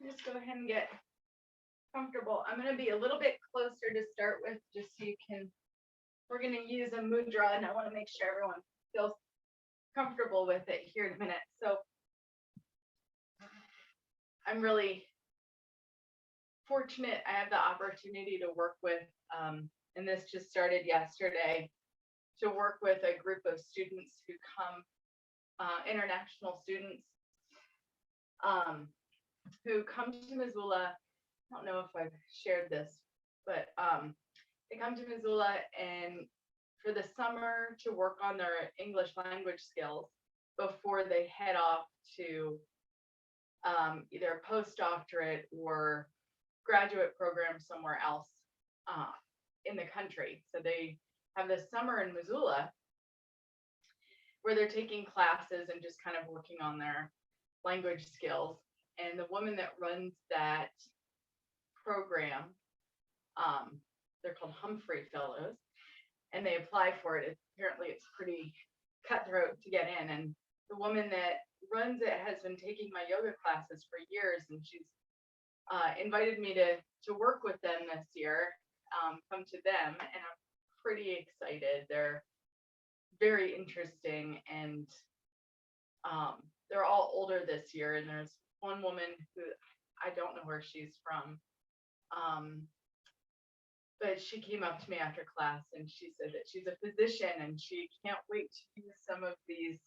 Just go ahead and get comfortable. I'm going to be a little bit closer to start with, just so you can, we're going to use a mudra, and I want to make sure everyone feels comfortable with it here in a minute. So I'm really fortunate I have the opportunity to work with, and this just started yesterday, to work with a group of students who come, international students, who come to Missoula. I don't know if I've shared this, but they come to Missoula and for the summer to work on their English language skills before they head off to either a postdoctorate or graduate program somewhere else in the country. So they have this summer in Missoula where they're taking classes and just kind of working on their language skills. And the woman that runs that program, they're called Humphrey Fellows, and they apply for it. Apparently it's pretty cutthroat to get in. And the woman that runs it has been taking my yoga classes for years, and she's invited me to work with them this year, come to them, and I'm pretty excited. They're very interesting, and they're all older this year, and there's one woman who I don't know where she's from, but she came up to me after class and she said that she's a physician and she can't wait to use some of these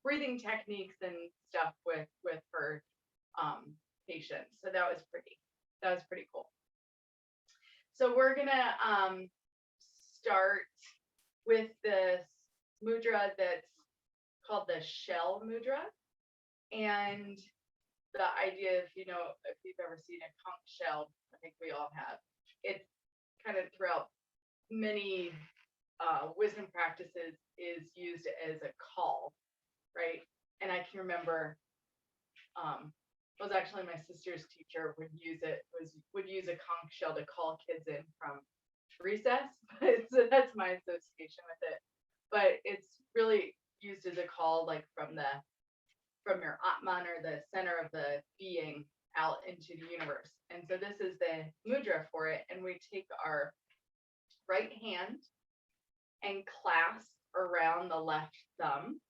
breathing techniques and stuff with her patients. So that was pretty cool. So we're gonna start with this mudra that's called the Shell Mudra. And the idea, if you've ever seen a conch shell, I think we all have, it's kind of throughout many wisdom practices is used as a call, right? And I can remember, it was actually my sister's teacher would use a conch shell to call kids in from recess. So that's my association with it. But it's really used as a call, like from your Atman, or the center of the being, out into the universe. And so this is the mudra for it. And we take our right hand and clasp around the left thumb.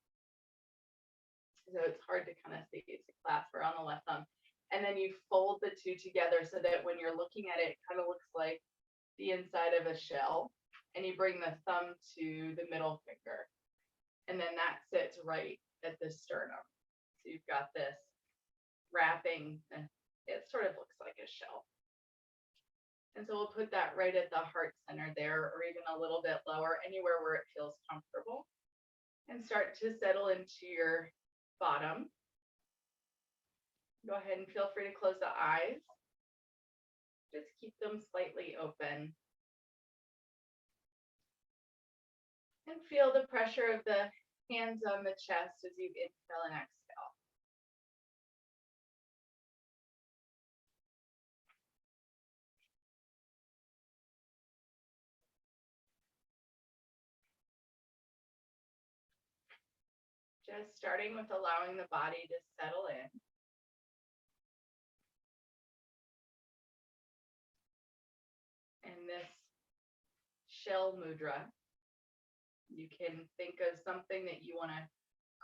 So it's hard to kind of see, it's a clasp around the left thumb. And then you fold the two together so that when you're looking at it, it kind of looks like the inside of a shell. And you bring the thumb to the middle finger. And then that sits right at the sternum. So you've got this wrapping, it sort of looks like a shell. And so we'll put that right at the heart center there, or even a little bit lower, anywhere where it feels comfortable. And start to settle into your bottom. Go ahead and feel free to close the eyes. Just keep them slightly open. And feel the pressure of the hands on the chest as you inhale and exhale. Just starting with allowing the body to settle in. And this Shell Mudra, you can think of something that you want to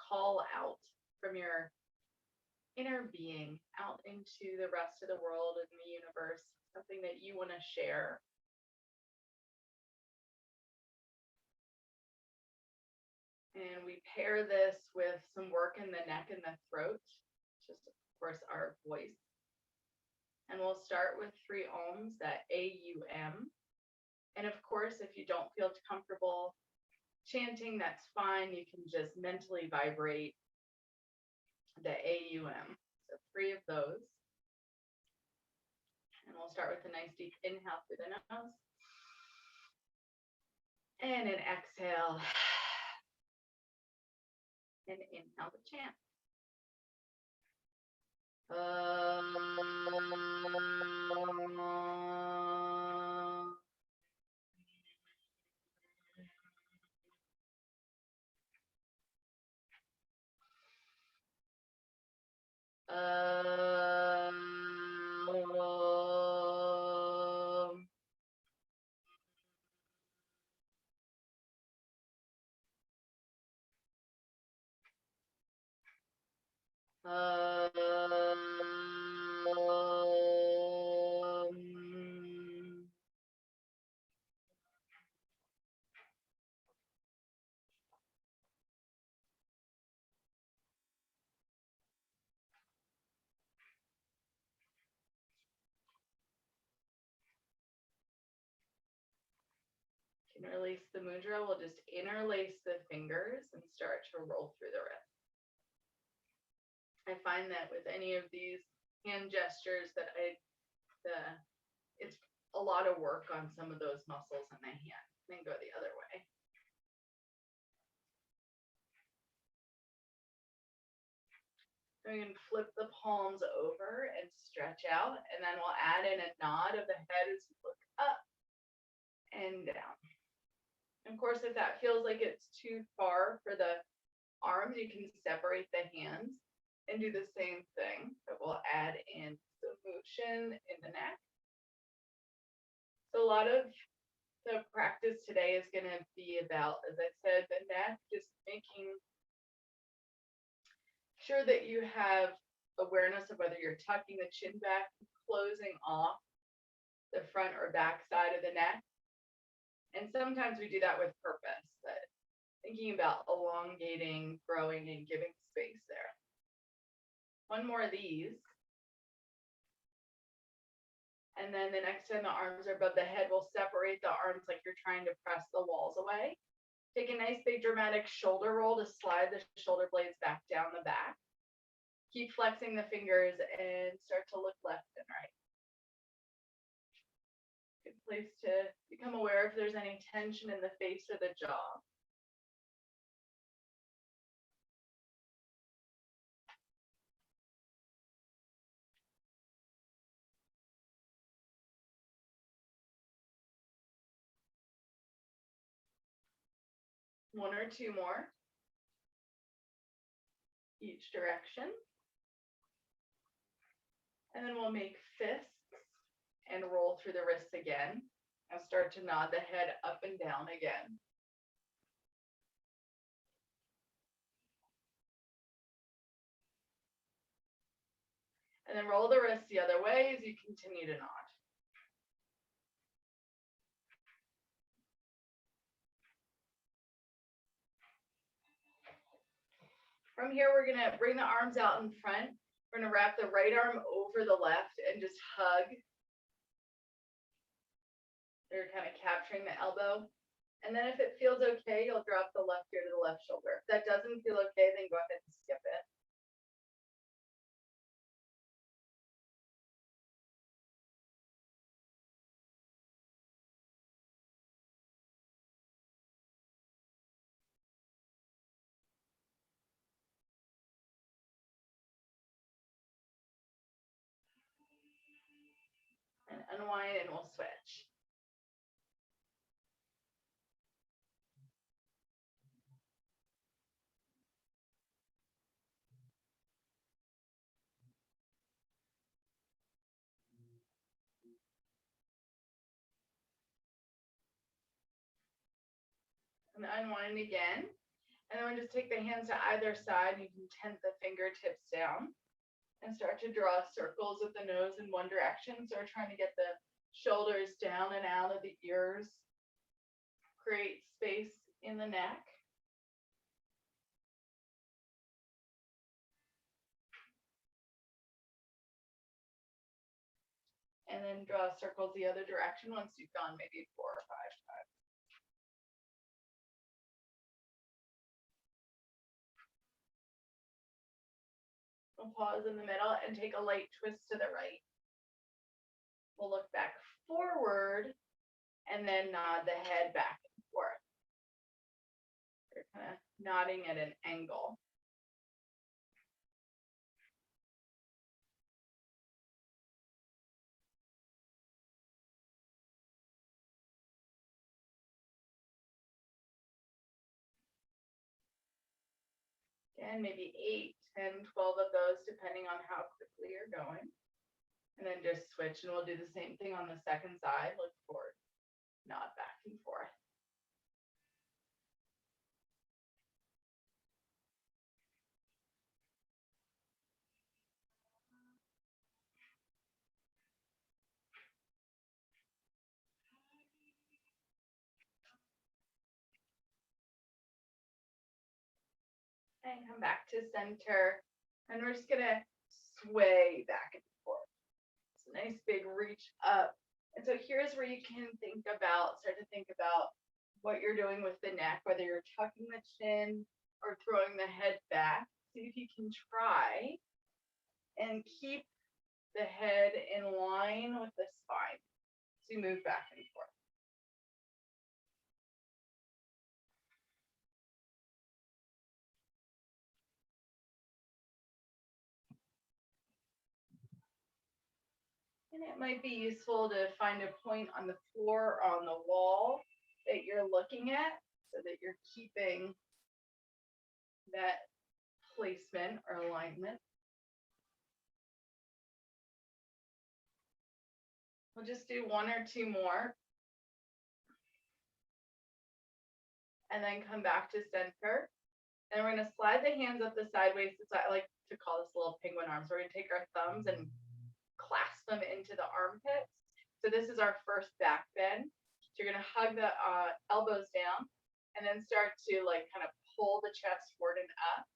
call out from your inner being out into the rest of the world and the universe, something that you want to share. And we pair this with some work in the neck and the throat, just of course our voice. And we'll start with 3 ohms, that AUM. And of course, if you don't feel comfortable chanting, that's fine. You can just mentally vibrate the AUM. So 3 of those. And we'll start with a nice deep inhale through the nose. And an exhale. And inhale the chant. Can release the mudra. We'll just interlace the fingers and start to roll through the wrist. I find that with any of these hand gestures that it's a lot of work on some of those muscles in the hand. Then go the other way. We can flip the palms over and stretch out, and then we'll add in a nod of the head as you look up and down. Of course, if that feels like it's too far for the arms, you can separate the hands and do the same thing, but we'll add in some motion in the neck. So a lot of the practice today is going to be about, as I said, the neck, just making sure that you have awareness of whether you're tucking the chin back, closing off the front or back side of the neck. And sometimes we do that with purpose, but thinking about elongating, growing, and giving space there. One more of these. And then the next time the arms are above the head, we'll separate the arms like you're trying to press the walls away. Take a nice big dramatic shoulder roll to slide the shoulder blades back down the back. Keep flexing the fingers and start to look left and right. Good place to become aware if there's any tension in the face or the jaw. One or two more, each direction. And then we'll make fists and roll through the wrists again and start to nod the head up and down again. And then roll the wrists the other way as you continue to nod. From here, we're going to bring the arms out in front. We're going to wrap the right arm over the left and just hug. You're kind of capturing the elbow. And then if it feels okay, you'll drop the left ear to the left shoulder. If that doesn't feel okay, then go ahead and skip it. And unwind and we'll switch. And unwind again. And then we'll just take the hands to either side. You can tent the fingertips down and start to draw circles with the nose in one direction. So we're trying to get the shoulders down and out of the ears. Create space in the neck. And then draw circles the other direction once you've gone maybe 4 or 5 times. We'll pause in the middle and take a light twist to the right. We'll look back forward and then nod the head back and forth. You're kind of nodding at an angle. And maybe 8, 10, 12 of those, depending on how quickly you're going. And then just switch, and we'll do the same thing on the second side. Look forward, nod back and forth. And come back to center. And we're just gonna sway back and forth. It's a nice big reach up. And so here's where you can start to think about what you're doing with the neck, whether you're tucking the chin or throwing the head back. See if you can try and keep the head in line with the spine. So you move back and forth. And it might be useful to find a point on the floor or on the wall that you're looking at so that you're keeping that placement or alignment. We'll just do one or two more. And then come back to center. And we're going to slide the hands up the sideways. I like to call this little penguin arms. We're going to take our thumbs and clasp them into the armpits. So this is our first back bend. So you're going to hug the elbows down and then start to like kind of pull the chest forward and up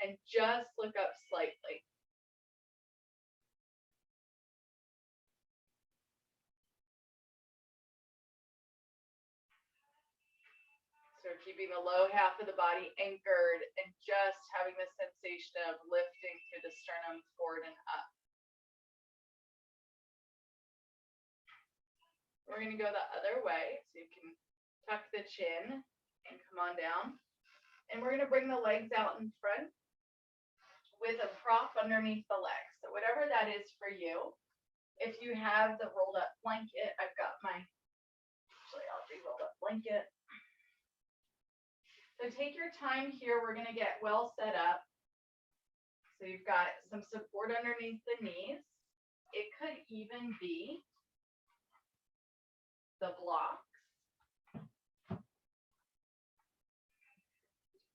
and just look up slightly. So we're keeping the low half of the body anchored and just having the sensation of lifting through the sternum forward and up. We're going to go the other way, so you can tuck the chin and come on down. And we're going to bring the legs out in front with a prop underneath the legs. So whatever that is for you. If you have the rolled up blanket, I've got I'll do rolled up blanket. So take your time here. We're going to get well set up. So you've got some support underneath the knees. It could even be the blocks.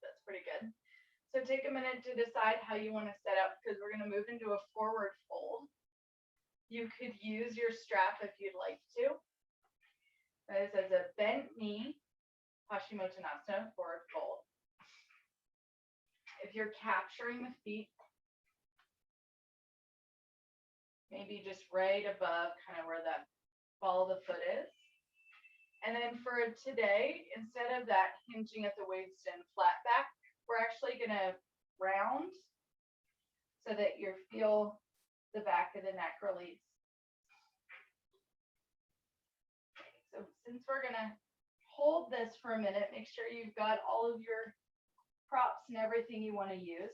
That's pretty good. So take a minute to decide how you want to set up because we're going to move into a forward fold. You could use your strap if you'd like to. That is as a bent knee, Paschimottanasana, forward fold. If you're capturing the feet, maybe just right above kind of where the ball of the foot is. And then for today, instead of that hinging at the waist and flat back, we're actually going to round so that you feel the back of the neck release. So since we're going to hold this for a minute, make sure you've got all of your props and everything you want to use.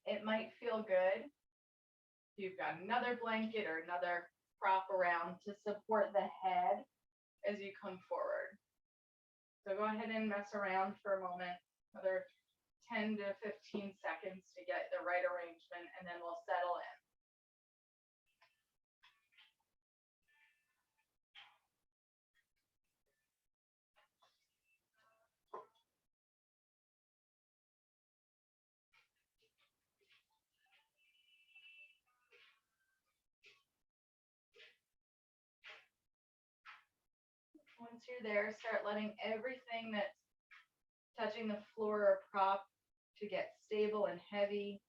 It might feel good. You've got another blanket or another prop around to support the head as you come forward. So go ahead and mess around for a moment, another 10 to 15 seconds to get the right arrangement, and then we'll settle in. Once you're there, start letting everything that's touching the floor or prop to get stable and heavy.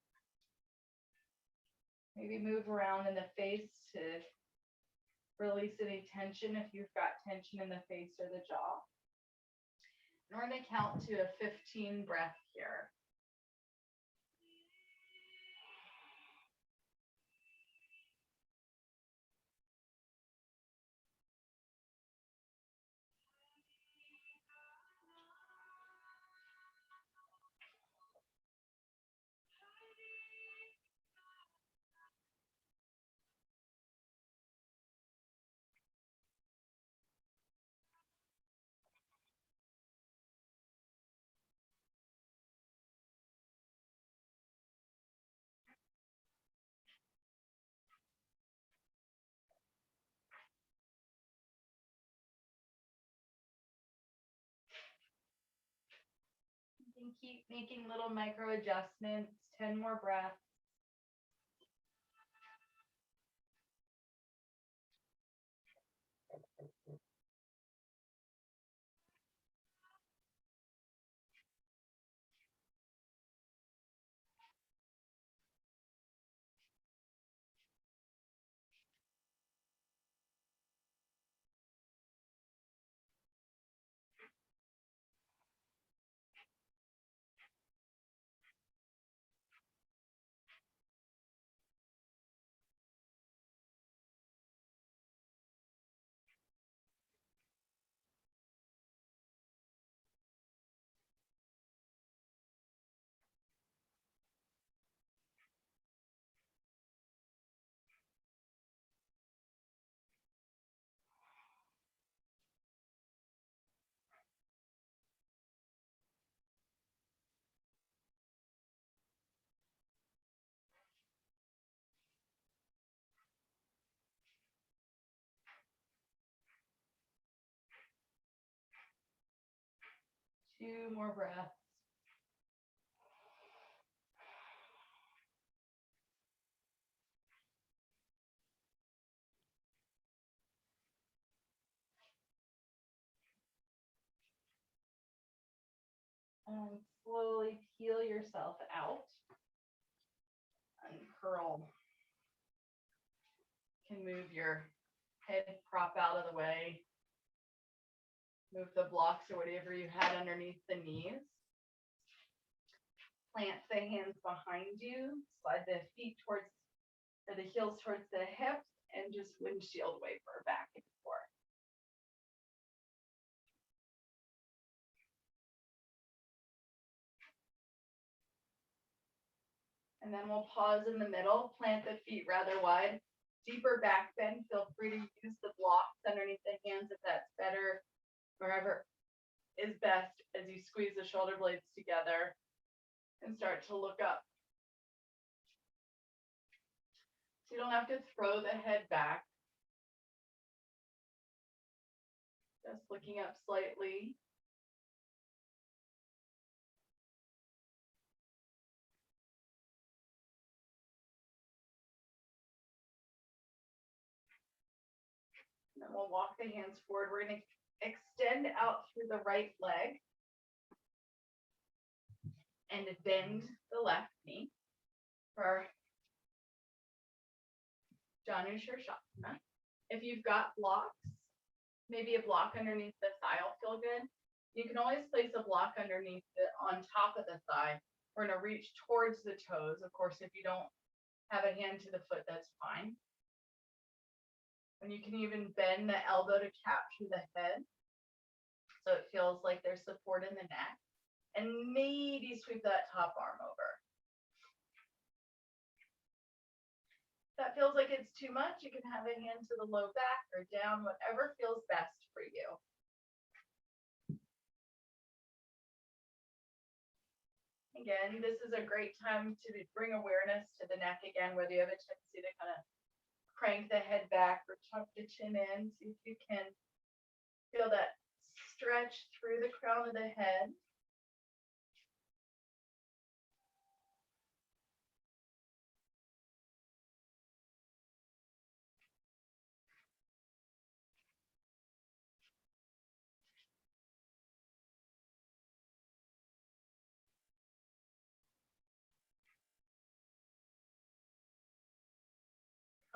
Maybe move around in the face to release any tension if you've got tension in the face or the jaw. And we're going to count to a 15 breath here. You can keep making little micro adjustments, 10 more breaths. 2 more breaths. And slowly peel yourself out. Uncurl. You can move your head prop out of the way. Move the blocks or whatever you had underneath the knees. Plant the hands behind you. Slide the feet towards, or the heels towards the hips, and just windshield waver back and forth. And then we'll pause in the middle, plant the feet rather wide. Deeper back bend, feel free to use the blocks underneath the hands if that's better, wherever is best as you squeeze the shoulder blades together and start to look up. So you don't have to throw the head back. Just looking up slightly. And then we'll walk the hands forward. We're going to extend out through the right leg and bend the left knee for Janu Shirshasana. If you've got blocks, maybe a block underneath the thigh will feel good. You can always place a block underneath on top of the thigh. We're going to reach towards the toes. Of course, if you don't have a hand to the foot, that's fine. And you can even bend the elbow to capture the head, so it feels like there's support in the neck. And maybe sweep that top arm over. If that feels like it's too much, you can have a hand to the low back or down, whatever feels best for you. Again, this is a great time to bring awareness to the neck again, whether you have a tendency to kind of crank the head back or tuck the chin in. See if you can feel that stretch through the crown of the head.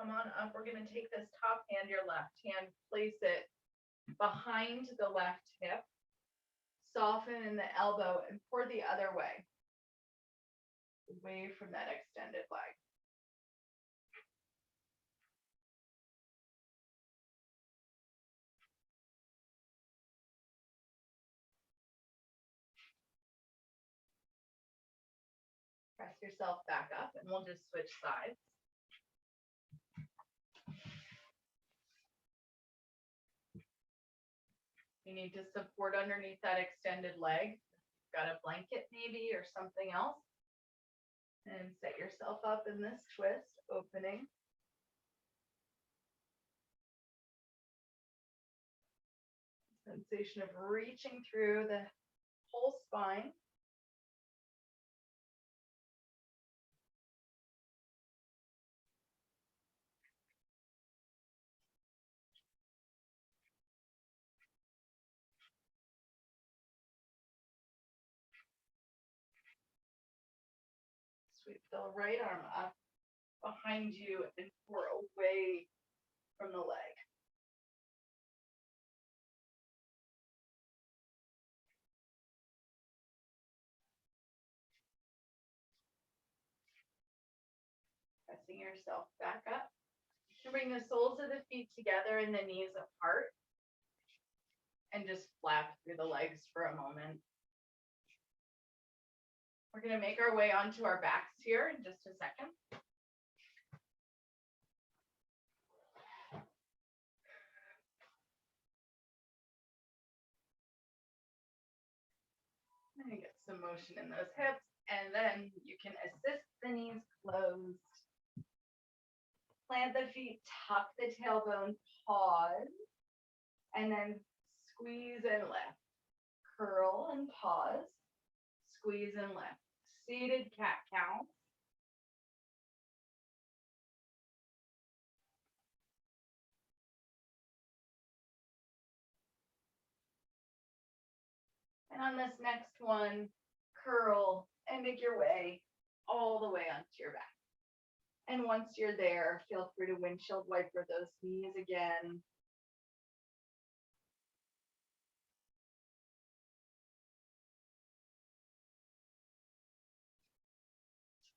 Come on up. We're going to take this top hand, your left hand, place it behind the left hip, soften in the elbow, and pour the other way, away from that extended leg. Press yourself back up, and we'll just switch sides. You need to support underneath that extended leg. Got a blanket maybe or something else. And set yourself up in this twist, opening. Sensation of reaching through the whole spine. Sweep the right arm up behind you and pour away from the leg. Pressing yourself back up. You bring the soles of the feet together and the knees apart. And just flap through the legs for a moment. We're going to make our way onto our backs here in just a second. I'm going to get some motion in those hips, and then you can assist the knees closed. Plant the feet, tuck the tailbone, pause, and then squeeze and lift. curl and pause, squeeze and lift. Seated cat-cow. And on this next one, curl and make your way all the way onto your back. And once you're there, feel free to windshield wiper those knees again.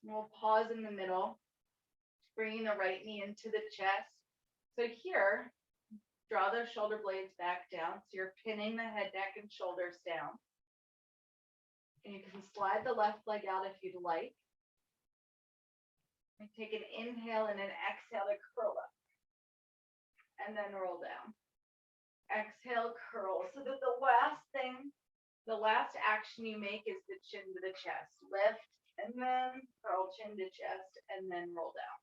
We'll pause in the middle, bringing the right knee into the chest. So here, draw those shoulder blades back down. So you're pinning the head, neck, and shoulders down. And you can slide the left leg out if you'd like. And take an inhale and an exhale to curl up. And then roll down. Exhale, curl. So that the last action you make is the chin to the chest. Lift, and then curl, chin to chest, and then roll down.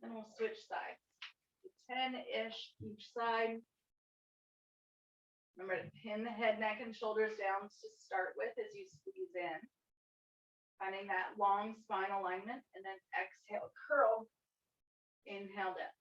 Then we'll switch sides. 10-ish each side. Remember to pin the head, neck, and shoulders down to start with as you squeeze in. Finding that long spine alignment, and then exhale, curl, inhale down.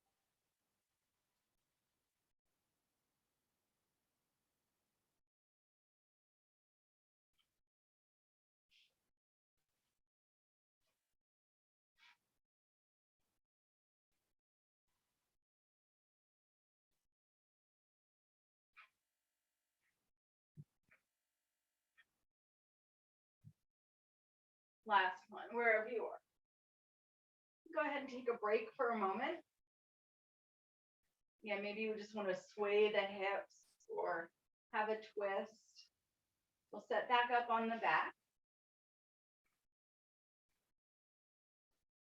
Last one, wherever you are. Go ahead and take a break for a moment. Yeah, maybe you just want to sway the hips or have a twist. We'll set back up on the back.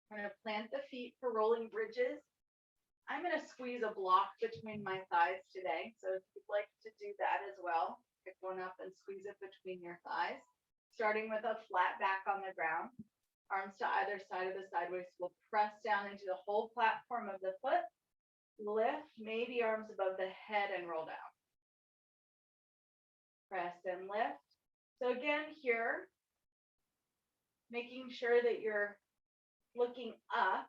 We're going to plant the feet for rolling bridges. I'm going to squeeze a block between my thighs today. So if you'd like to do that as well, pick one up and squeeze it between your thighs. Starting with a flat back on the ground. Arms to either side of the sideways. We'll press down into the whole platform of the foot. Lift, maybe arms above the head and roll down. Press and lift. So again here, making sure that you're looking up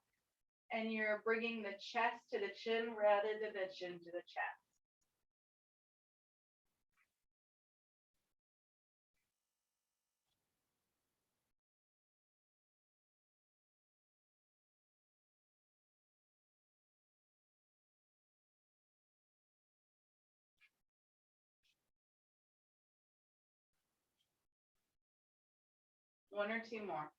and you're bringing the chest to the chin rather than the chin to the chest. One or two more.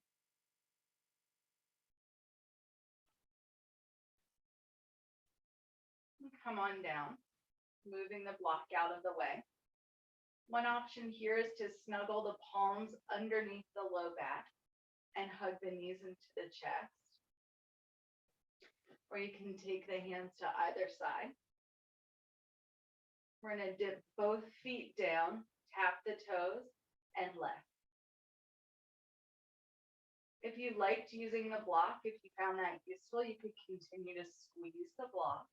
Come on down, moving the block out of the way. One option here is to snuggle the palms underneath the low back and hug the knees into the chest. Or you can take the hands to either side. We're going to dip both feet down, tap the toes, and lift. If you liked using the block, if you found that useful, you could continue to squeeze the block.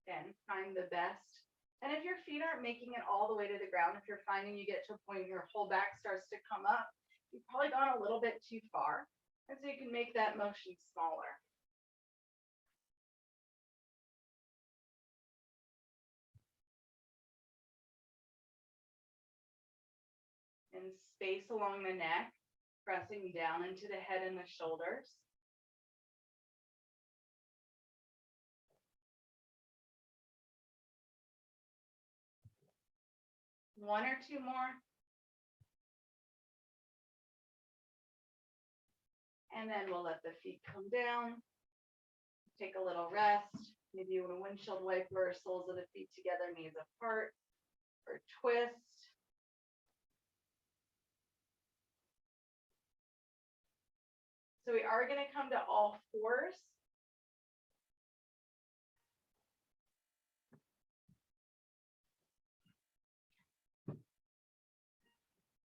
Again, find the best. And if your feet aren't making it all the way to the ground, if you're finding you get to a point your whole back starts to come up, you've probably gone a little bit too far. And so you can make that motion smaller. And space along the neck, pressing down into the head and the shoulders. One or two more. And then we'll let the feet come down. Take a little rest. Maybe you want to windshield wiper, soles of the feet together, knees apart, or twist. So we are going to come to all fours.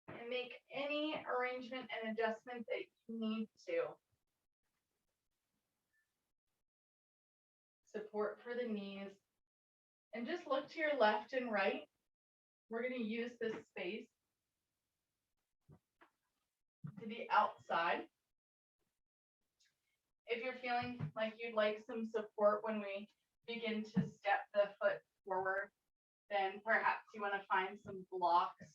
And make any arrangement and adjustment that you need to. Support for the knees. And just look to your left and right. We're going to use this space to the outside. If you're feeling like you'd like some support when we begin to step the foot forward, then perhaps you want to find some blocks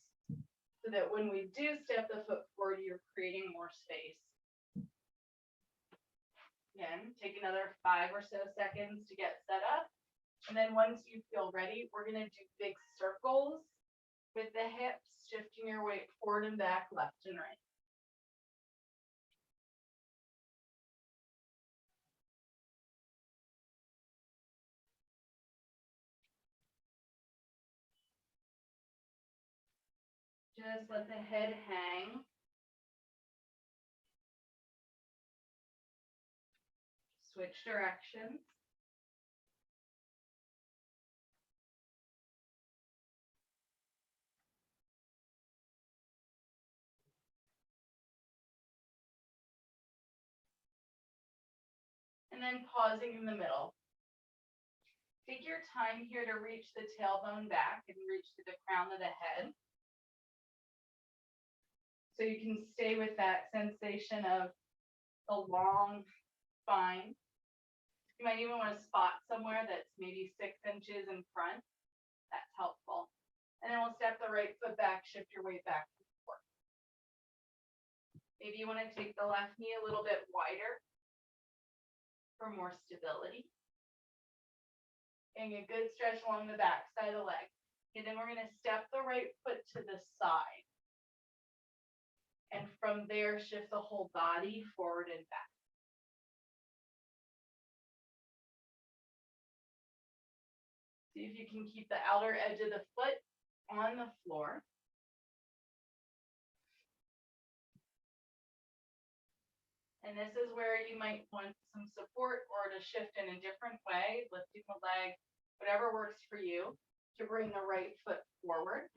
so that when we do step the foot forward, you're creating more space. Again, take another 5 or so seconds to get set up. And then once you feel ready, we're going to do big circles with the hips, shifting your weight forward and back, left and right. Just let the head hang. Switch directions. And then pausing in the middle. Take your time here to reach the tailbone back and reach to the crown of the head. So you can stay with that sensation of the long spine. You might even want to spot somewhere that's maybe 6 inches in front. That's helpful. And then we'll step the right foot back, shift your weight back and forth. Maybe you want to take the left knee a little bit wider for more stability. Getting a good stretch along the back side of the leg. And then we're going to step the right foot to the side. And from there, shift the whole body forward and back. See if you can keep the outer edge of the foot on the floor. And this is where you might want some support or to shift in a different way, lifting the leg, whatever works for you, to bring the right foot forward.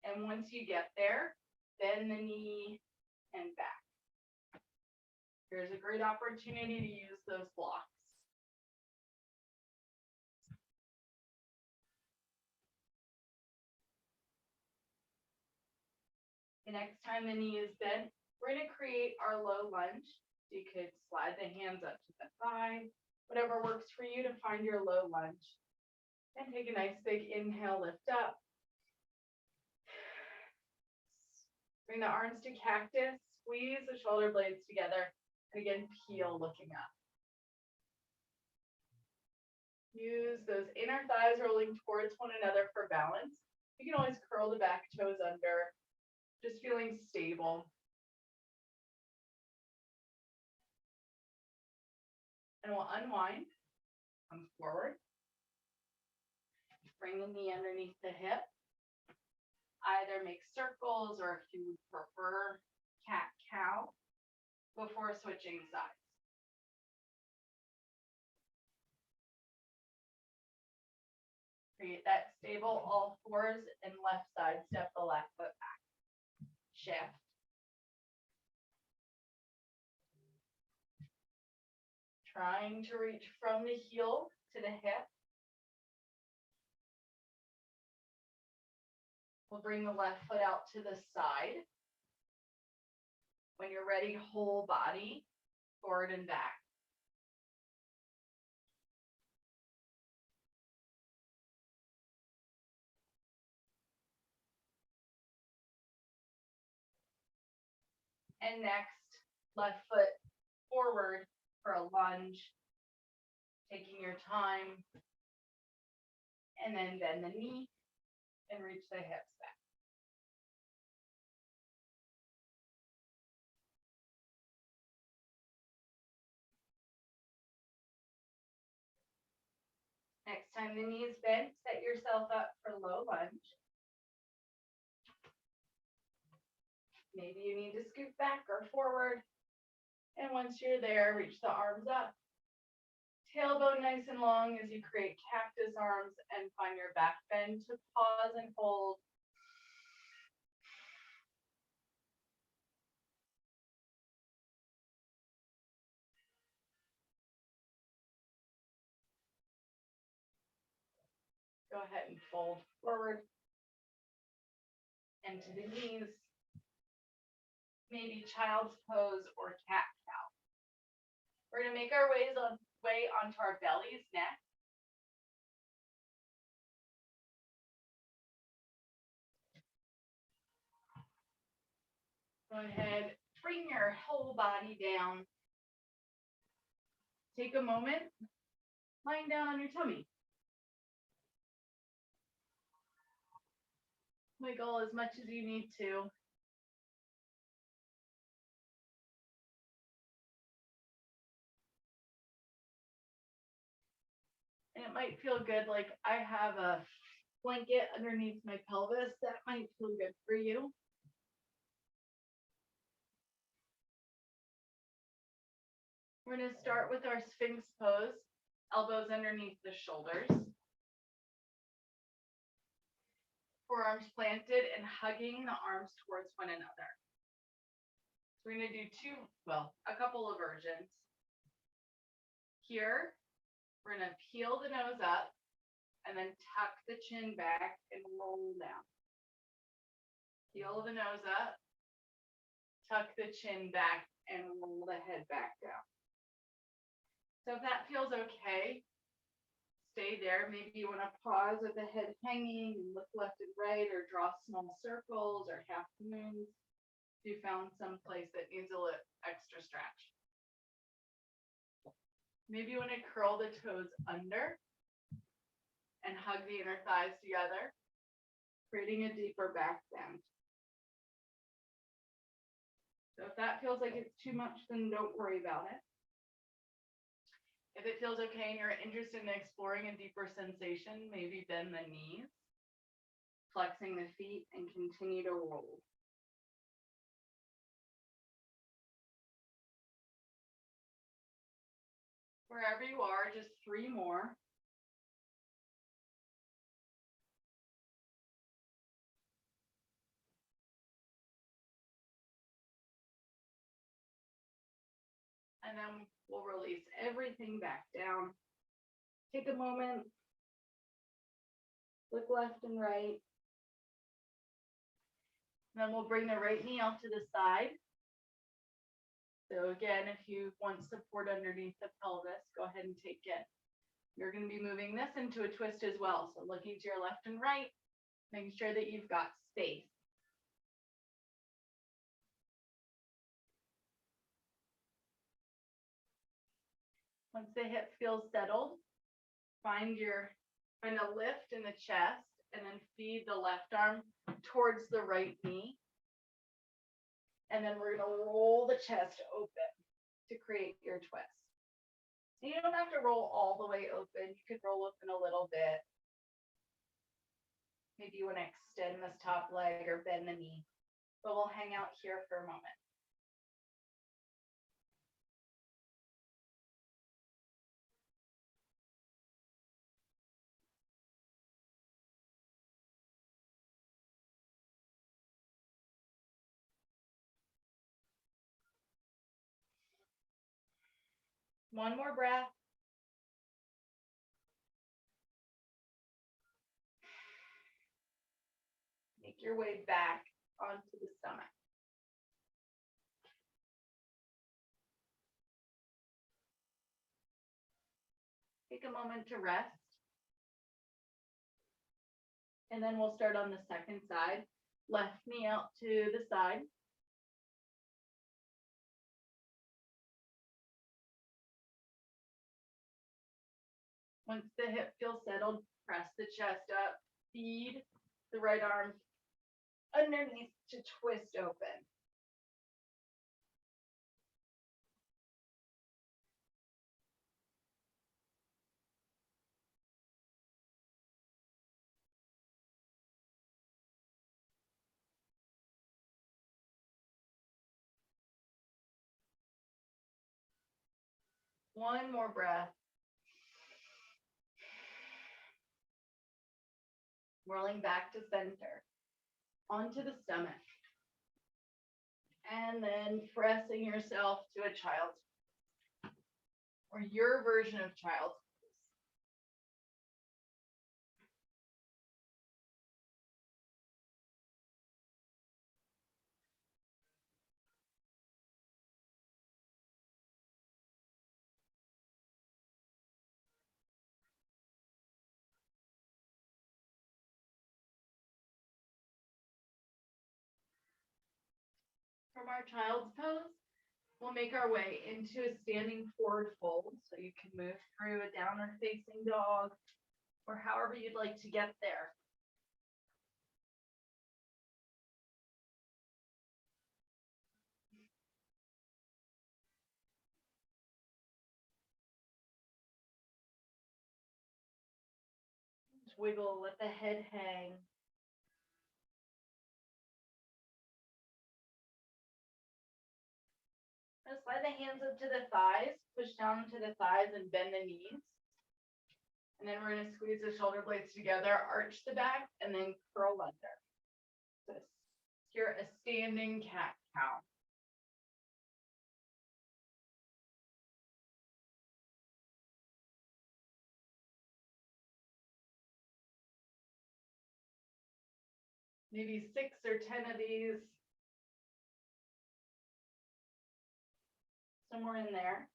And once you get there, bend the knee and back. Here's a great opportunity to use those blocks. The next time the knee is bent, we're going to create our low lunge. You could slide the hands up to the thigh, whatever works for you to find your low lunge. And take a nice big inhale, lift up. Bring the arms to cactus, squeeze the shoulder blades together, and again, peel looking up. Use those inner thighs rolling towards one another for balance. You can always curl the back toes under, just feeling stable. And we'll unwind, come forward. Bring the knee underneath the hip. Either make circles or if you prefer cat-cow before switching sides. Create that stable all fours and left side, step the left foot back. Shift. Trying to reach from the heel to the hip. We'll bring the left foot out to the side. When you're ready, whole body, forward and back. And next, left foot forward for a lunge, taking your time, and then bend the knee and reach the hips back. Next time the knee is bent, set yourself up for low lunge. Maybe you need to scoot back or forward. And once you're there, reach the arms up. Tailbone nice and long as you create cactus arms and find your back bend to pause and hold. Go ahead and fold forward into the knees. Maybe child's pose or cat cow. We're going to make our way onto our bellies next. Go ahead, bring your whole body down. Take a moment, lying down on your tummy. Wiggle as much as you need to. And it might feel good, like I have a blanket underneath my pelvis. That might feel good for you. We're going to start with our Sphinx Pose, elbows underneath the shoulders. Forearms planted and hugging the arms towards one another. So we're going to do a couple of versions. Here, we're going to peel the nose up and then tuck the chin back and roll down. Peel the nose up, tuck the chin back, and roll the head back down. So if that feels okay, stay there. Maybe you want to pause with the head hanging and look left and right, or draw small circles or half moons if you found some place that needs a little extra stretch. Maybe you want to curl the toes under and hug the inner thighs together, creating a deeper back bend. So if that feels like it's too much, then don't worry about it. If it feels okay and you're interested in exploring a deeper sensation, maybe bend the knees, flexing the feet, and continue to roll. Wherever you are, just 3 more. And then we'll release everything back down. Take a moment, look left and right. Then we'll bring the right knee out to the side. So again, if you want support underneath the pelvis, go ahead and take it. You're going to be moving this into a twist as well. So looking to your left and right, making sure that you've got space. Once the hip feels settled, find a lift in the chest and then feed the left arm towards the right knee. And then we're going to roll the chest open to create your twist. You don't have to roll all the way open. You could roll open a little bit. Maybe you want to extend this top leg or bend the knee, but we'll hang out here for a moment. One more breath. Make your way back onto the stomach. Take a moment to rest. And then we'll start on the second side. Left knee out to the side. Once the hip feels settled, press the chest up, feed the right arm underneath to twist open. One more breath. Rolling back to center, onto the stomach. And then pressing yourself to a child's pose, or your version of child's pose. From our child's pose, we'll make our way into a standing forward fold. So you can move through a downward facing dog, or however you'd like to get there. Just wiggle, let the head hang. Just slide the hands up to the thighs, push down to the thighs and bend the knees. And then we're going to squeeze the shoulder blades together, arch the back, and then curl under. So you're a standing cat cow. Maybe 6 or 10 of these. Somewhere in there.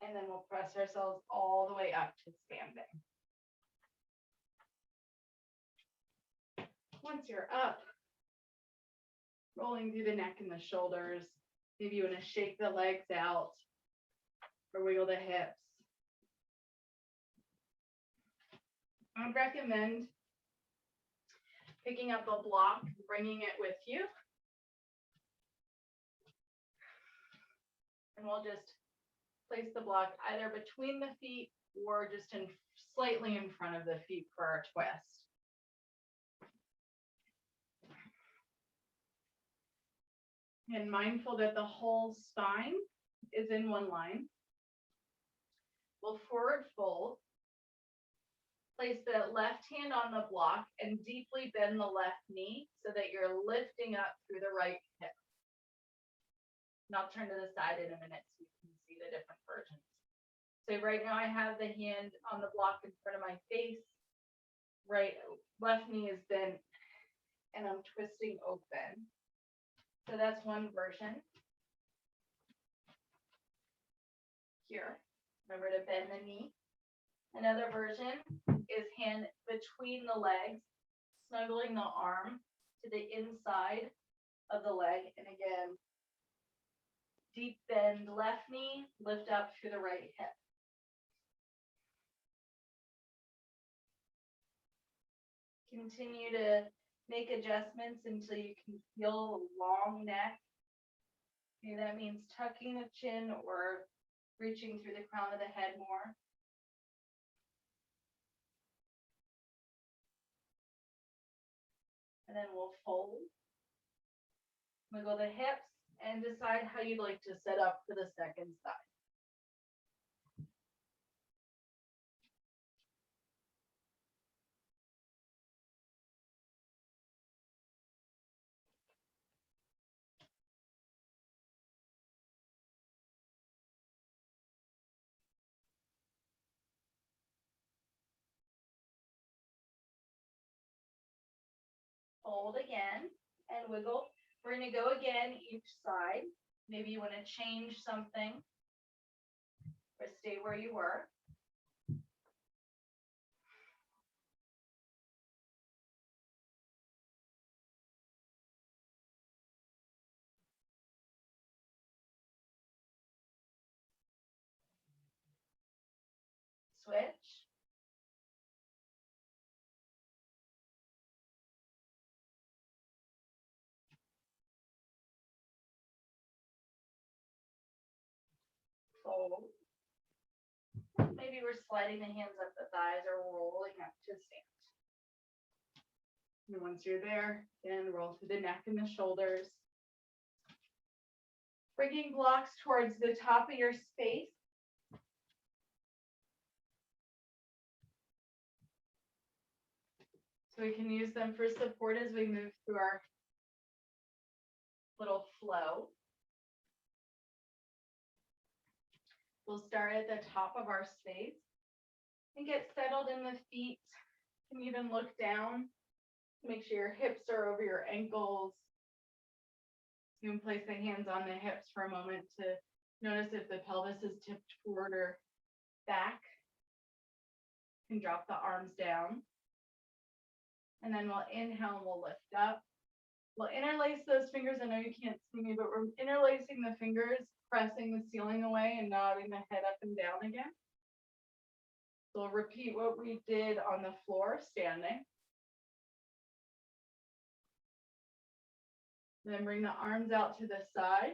And then we'll press ourselves all the way up to standing. Once you're up, rolling through the neck and the shoulders, maybe you want to shake the legs out or wiggle the hips. I would recommend picking up a block, bringing it with you. And we'll just place the block either between the feet or just slightly in front of the feet for our twist. And mindful that the whole spine is in one line. We'll forward fold. Place the left hand on the block and deeply bend the left knee so that you're lifting up through the right hip. And I'll turn to the side in a minute so you can see the different versions. So right now I have the hand on the block in front of my face. Left knee is bent and I'm twisting open. So that's one version. Here, remember to bend the knee. Another version is hand between the legs, snuggling the arm to the inside of the leg. And again, deep bend left knee, lift up through the right hip. Continue to make adjustments until you can feel a long neck. Maybe that means tucking the chin or reaching through the crown of the head more. And then we'll fold, wiggle the hips, and decide how you'd like to set up for the second side. Fold again and wiggle. We're going to go again each side. Maybe you want to change something or stay where you were. Switch. Fold. Maybe we're sliding the hands up the thighs or rolling up to stand. And once you're there, then roll through the neck and the shoulders. Bringing blocks towards the top of your space. So we can use them for support as we move through our little flow. We'll start at the top of our space and get settled in the feet. You can even look down to make sure your hips are over your ankles. You can place the hands on the hips for a moment to notice if the pelvis is tipped forward or back. You can drop the arms down. And then we'll inhale and we'll lift up. We'll interlace those fingers. I know you can't see me, but we're interlacing the fingers, pressing the ceiling away and nodding the head up and down again. So we'll repeat what we did on the floor, standing. Then bring the arms out to the side,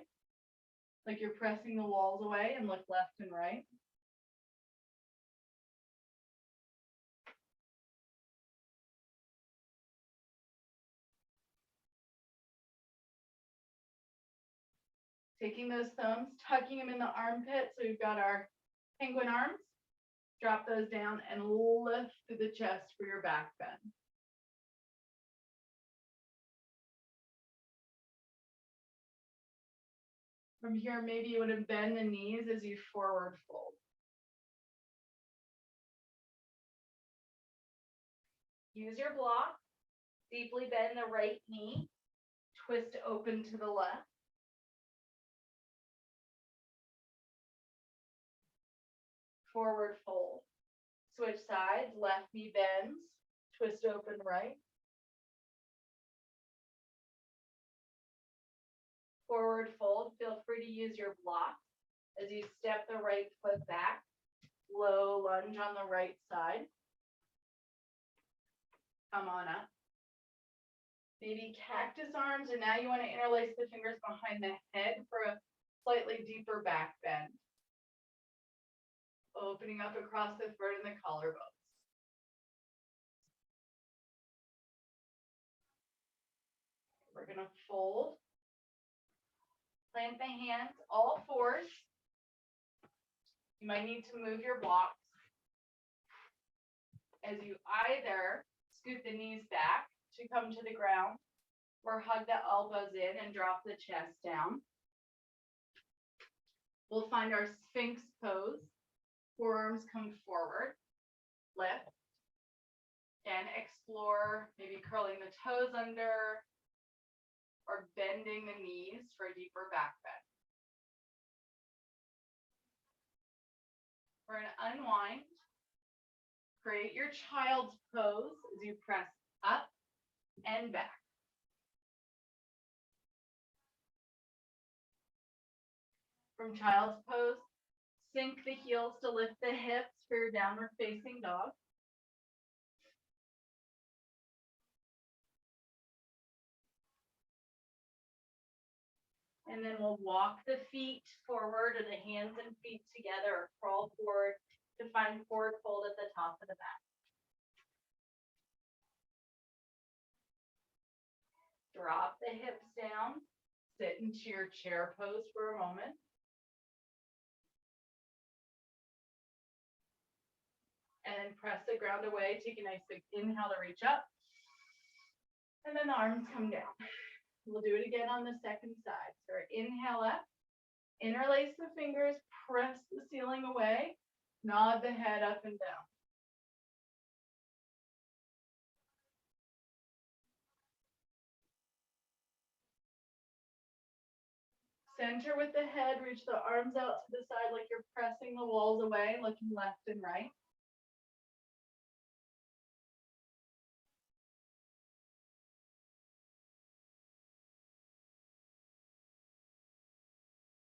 like you're pressing the walls away, and look left and right. Taking those thumbs, tucking them in the armpit, so we've got our penguin arms. Drop those down and lift through the chest for your back bend. From here, maybe you want to bend the knees as you forward fold. Use your block. Deeply bend the right knee. Twist open to the left. Forward fold. Switch sides, left knee bends, twist open right. Forward fold, feel free to use your block as you step the right foot back. Low lunge on the right side. Come on up. Maybe cactus arms, and now you want to interlace the fingers behind the head for a slightly deeper back bend. Opening up across the throat and the collarbones. We're going to fold. Plant the hands, all fours. You might need to move your blocks as you either scoot the knees back to come to the ground or hug the elbows in and drop the chest down. We'll find our Sphinx Pose. Forearms come forward, lift, and explore maybe curling the toes under or bending the knees for a deeper back bend. We're going to unwind. Create your child's pose as you press up and back. From child's pose, sink the heels to lift the hips for your downward facing dog. And then we'll walk the feet forward or the hands and feet together or crawl forward to find forward fold at the top of the mat. Drop the hips down, sit into your chair pose for a moment. And then press the ground away, take a nice big inhale to reach up. And then the arms come down. We'll do it again on the second side. So inhale up, interlace the fingers, press the ceiling away, nod the head up and down. Center with the head, reach the arms out to the side like you're pressing the walls away, looking left and right.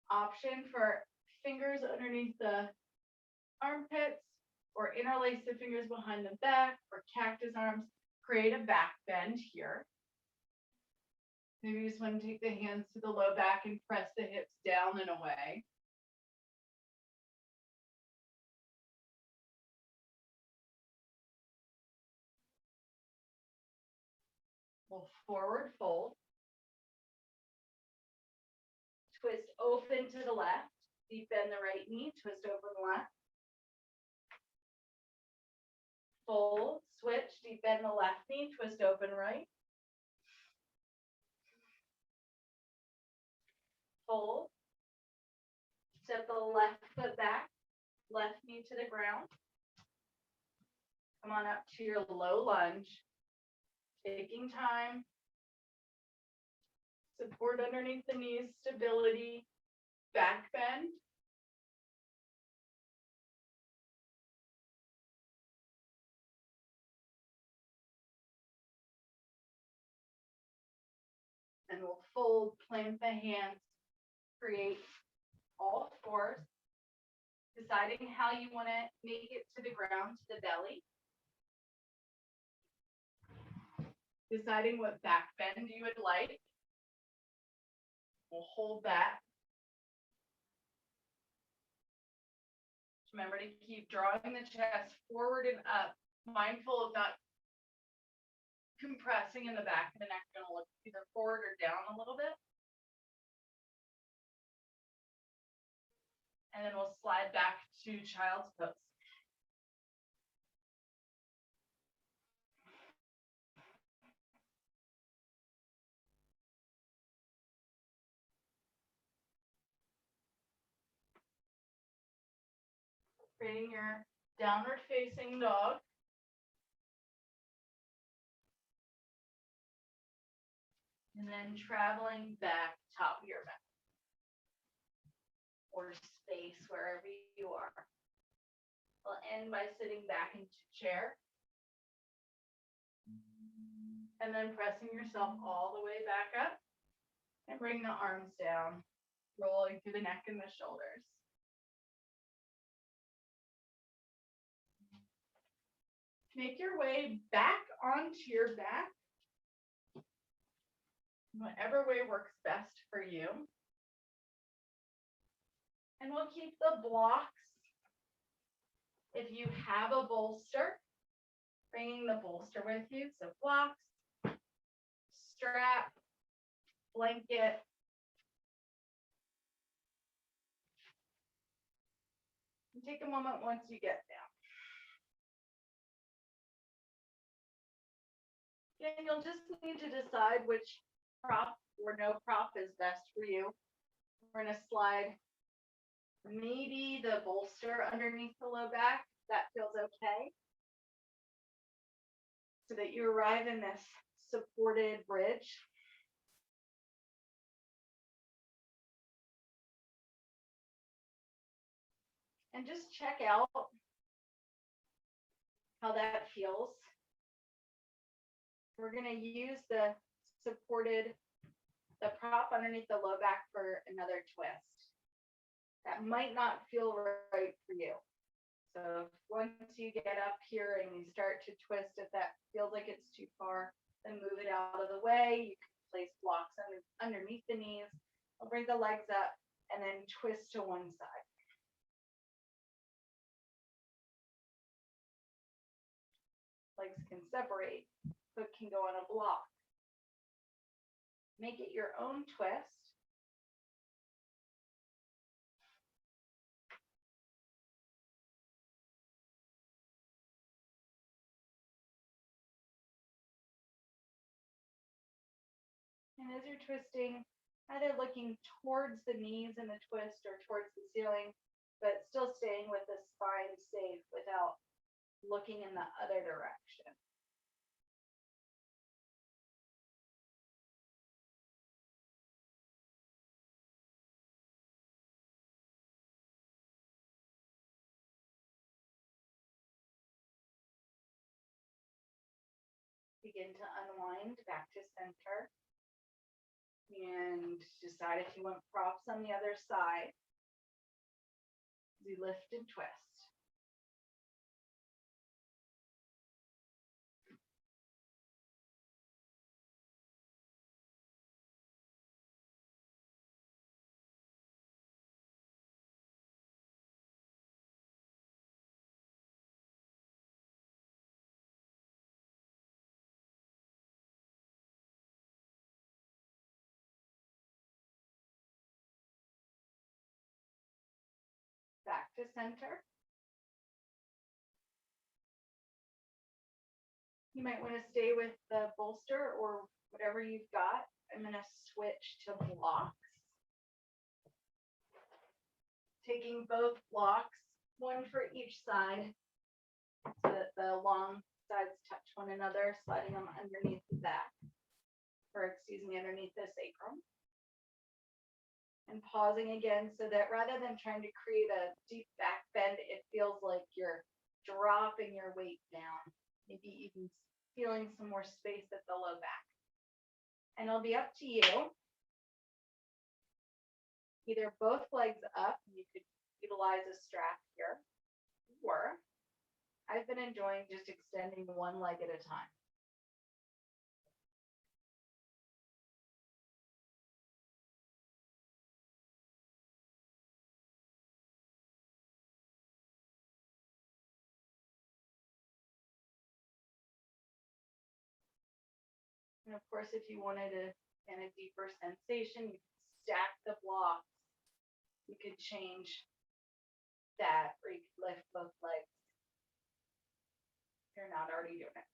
Option for fingers underneath the armpits or interlace the fingers behind the back or cactus arms. Create a back bend here. Maybe you just want to take the hands to the low back and press the hips down and away. We'll forward fold. twist open to the left, deep bend the right knee, twist open the left. Fold, switch, deep bend the left knee, twist open right. Fold. Step the left foot back, left knee to the ground. Come on up to your low lunge. Taking time. Support underneath the knees, stability, back bend. And we'll fold, plant the hands, create all fours, deciding how you want to make it to the ground, to the belly. Deciding what back bend you would like. We'll hold that. Remember to keep drawing the chest forward and up, mindful of not compressing in the back of the neck. Going to look either forward or down a little bit. And then we'll slide back to child's pose. Creating your downward facing dog. And then traveling back top of your back. Or space wherever you are. We'll end by sitting back into chair. And then pressing yourself all the way back up. And bring the arms down, rolling through the neck and the shoulders. Make your way back onto your back. Whatever way works best for you. And we'll keep the blocks. If you have a bolster, bringing the bolster with you. So blocks, strap, blanket. And take a moment once you get down. And you'll just need to decide which prop or no prop is best for you. We're going to slide maybe the bolster underneath the low back. That feels okay. So that you arrive in this supported bridge. And just check out how that feels. We're going to use the prop underneath the low back for another twist. That might not feel right for you. So once you get up here and you start to twist, if that feels like it's too far, then move it out of the way. You can place blocks underneath the knees. I'll bring the legs up and then twist to one side. Legs can separate. Foot can go on a block. Make it your own twist. And as you're twisting, either looking towards the knees in the twist or towards the ceiling, but still staying with the spine safe without looking in the other direction. Begin to unwind back to center. And decide if you want props on the other side. We lift and twist. back to center. You might want to stay with the bolster or whatever you've got. I'm going to switch to blocks. Taking both blocks, one for each side, so that the long sides touch one another, sliding them underneath the back, or excuse me, underneath the sacrum. And pausing again so that rather than trying to create a deep back bend, it feels like you're dropping your weight down, maybe even feeling some more space at the low back. And it'll be up to you. Either both legs up, you could utilize a strap here, or I've been enjoying just extending one leg at a time. And of course, if you wanted a kind of deeper sensation, you could stack the blocks. You could change that, or you could lift both legs if you're not already doing it.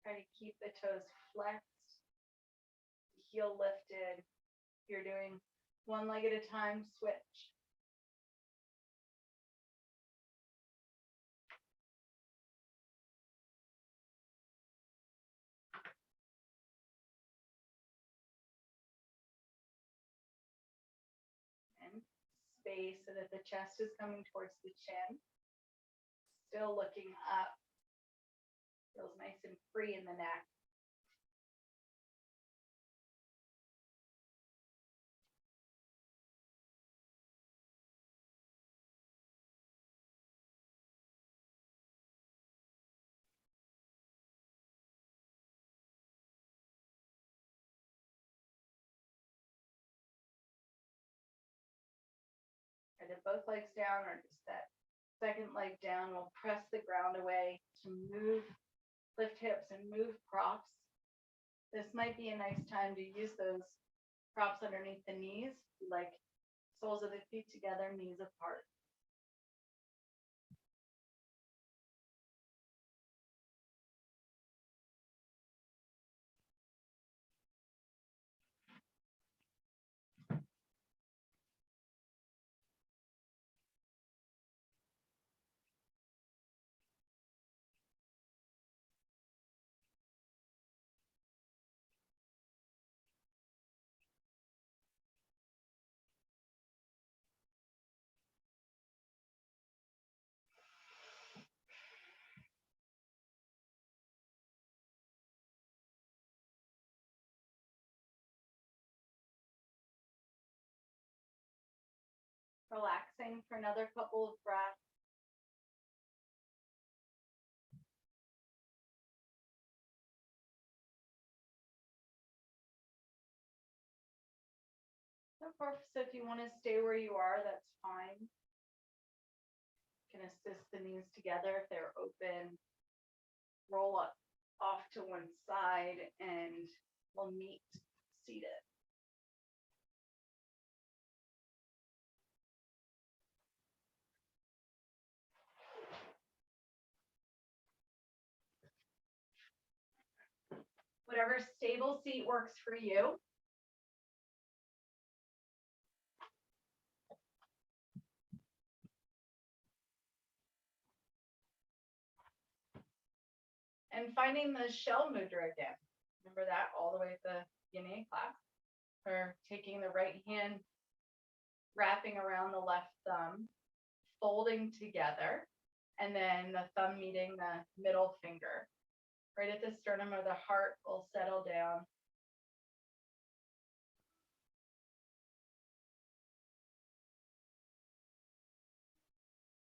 Try to keep the toes flexed, heel lifted. You're doing one leg at a time, switch. And space so that the chest is coming towards the chin. Still looking up. Feels nice and free in the neck. Either both legs down or just that second leg down. We'll press the ground away to move, lift hips and move props. This might be a nice time to use those props underneath the knees, like soles of the feet together, knees apart. Relaxing for another couple of breaths. Of course, if you want to stay where you are, that's fine. You can assist the knees together if they're open. Roll up off to one side and we'll meet seated. Whatever stable seat works for you. And finding the Shell Mudra again. Remember that all the way at the beginning of class? Or taking the right hand, wrapping around the left thumb, folding together, and then the thumb meeting the middle finger. Right at the sternum of the heart will settle down.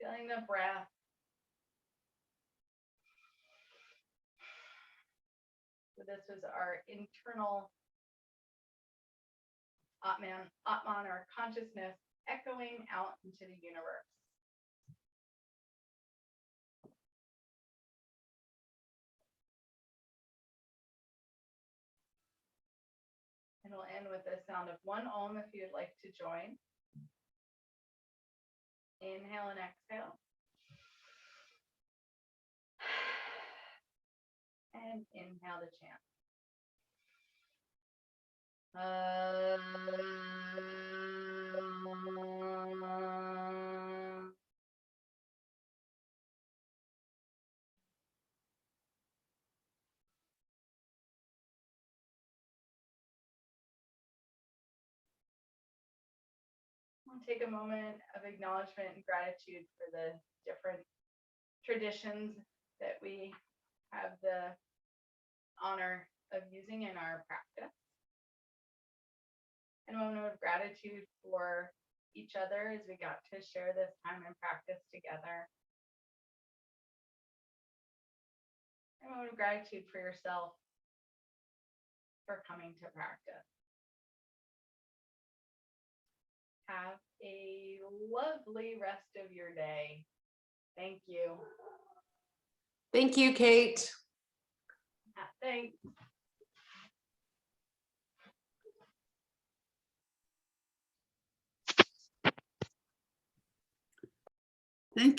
Feeling the breath. The this was our internal Atman, or consciousness, echoing out into the universe. And we'll end with the sound of one Om if you'd like to join. Inhale and exhale. And inhale to chant. We'll take a moment of acknowledgement and gratitude for the different traditions that we have the honor of using in our practice. And a moment of gratitude for each other as we got to share this time and practice together. And a moment of gratitude for yourself for coming to practice. Have a lovely rest of your day. Thank you. Thank you, Kate. Thanks. Thank you.